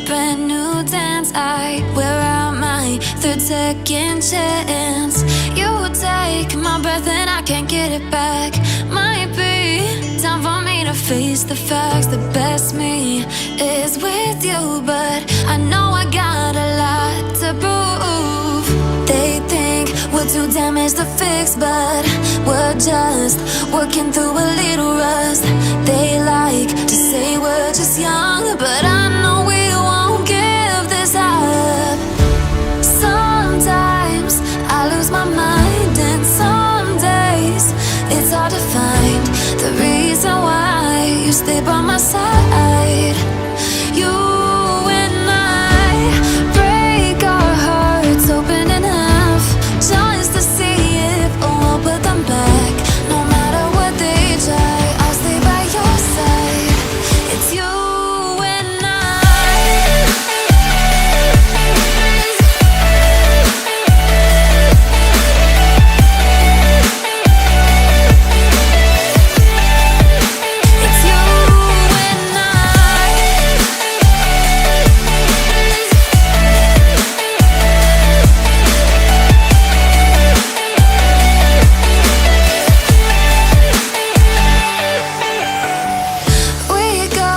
brand new dance. I wear out my third second chance. You take my breath and I can't get it back. Might be time for me to face the facts. The best me is with you, but I know I got a lot to prove. They think we're too damaged to fix, but we're just working through a little rust. They like to say we're just young, but I know we won't give this up. Sometimes I lose my mind, and some days it's hard to find the reason why you stay by my side. You and I break our hearts open in half, just to see if we'll put them back. No matter what they try, I'll stay by your side. It's you and I. It's you and I. We go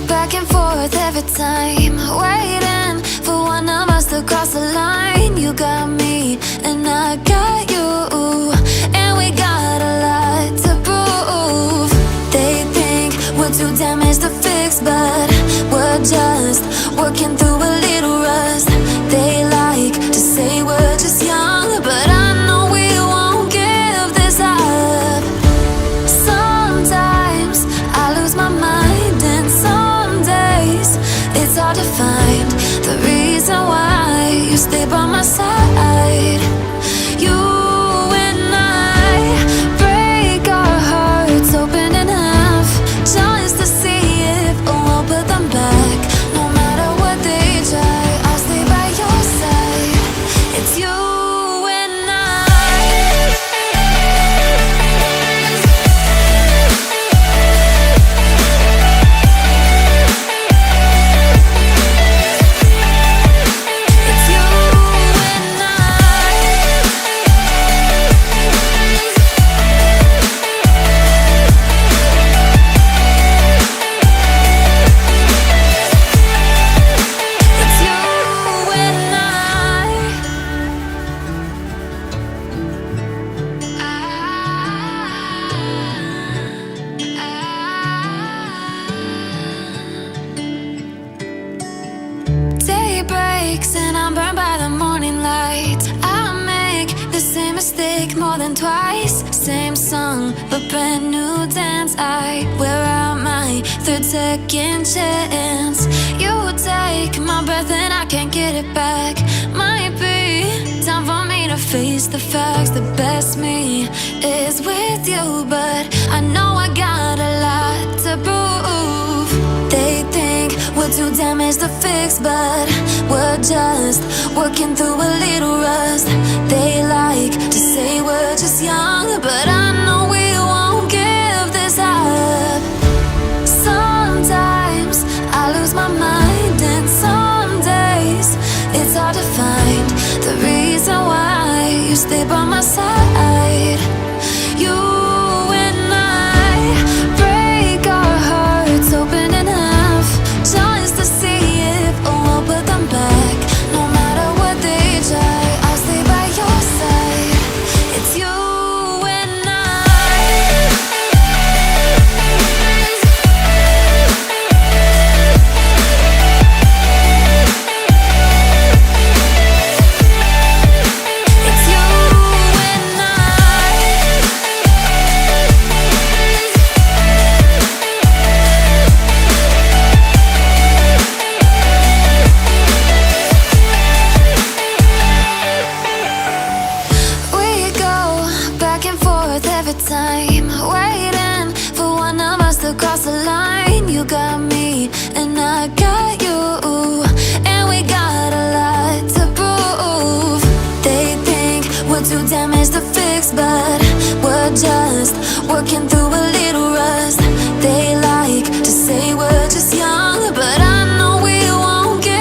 back and forth every time, waiting for one of us to cross the line. You got me and I got you, and we got a lot to prove. They think we're too damaged to fix, but we're just working through a little rust. They like to say we're just young, but I know we won't give this up. Sometimes I lose my mind, and some days it's hard to find the reason why you stay by my side. You and I break our hearts open in half, just to see if we'll put them back. No matter what they try, I'll stay by your side. It's you and I. It's you and I. It's you and Day breaks and I'm burned by the morning light. I make the same mistake more than twice. Same song, but brand new dance. I wear out my third second chance. You take my breath and I can't get it back. Might be time for me to face the facts. The best me is with you, but I know I got a lot to prove. They think we're too damaged to fix, but we're just working through a little rust. They like to say we're just young, but I know we won't give this up. Sometimes I lose my mind, and some days it's hard to find the reason why you stay by my side. You and I break our hearts open in half, just to see if we'll put them back. No matter what they try, I'll stay by your side. It's you and I. It's you and I. We go back and forth every time, waiting for one of us to cross the line. You got me and I got you, and we got a lot to prove. They think we're too damaged to fix, but we're just working through a little rust. They like to say we're just young, but I know we won't give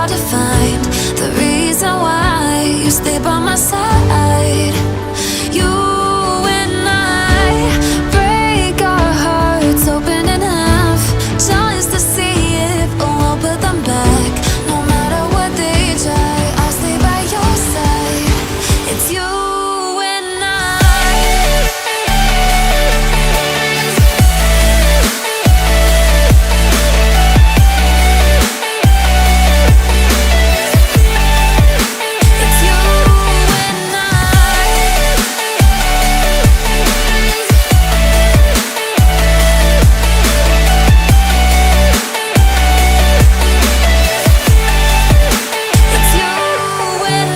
hard to find the reason why you stay by my side. You and I break our hearts open in half, just to see if we'll put them back. No matter what they try, I'll stay by your side. It's you and I. It's you and I. It's you and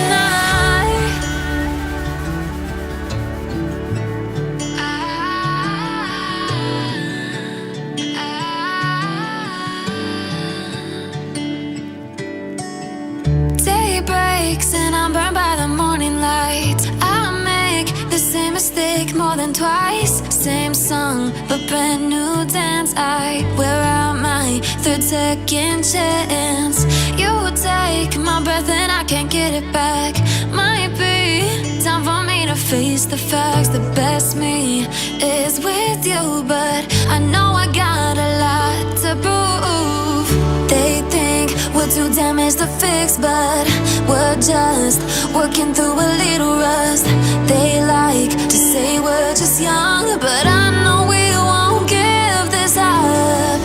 Day breaks and I'm burned by the morning light. I make the same mistake more than twice. Same song, but brand new dance. I wear out my third second chance. You take my breath and I can't get it back. Might be time for me to face the facts. The best me is with you, but I know I got a lot to prove. They think we're too damaged to fix, but we're just working through a little rust. They like to say we're just young, but I know we won't give this up.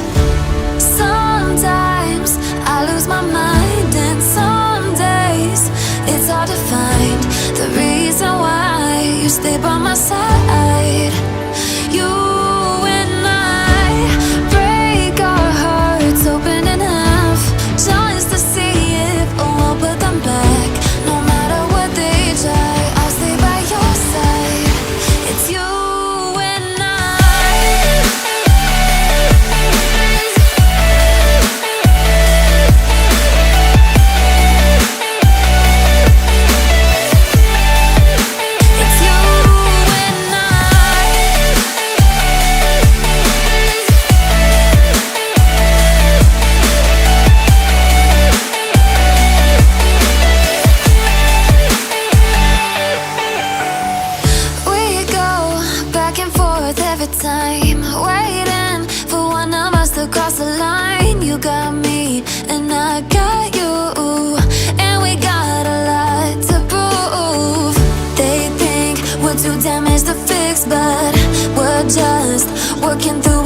Sometimes I lose my mind, and some days it's hard to find the reason why you stay by my side. You and I break our hearts open in half, just to see if we'll put them back. No matter what they try, I'll stay by your side. It's you and I. It's you and I. We go back and forth every time, waiting for one of us to cross the line. You got me and I got you, and we got a lot to prove. They think we're too damaged to fix, but we're just working through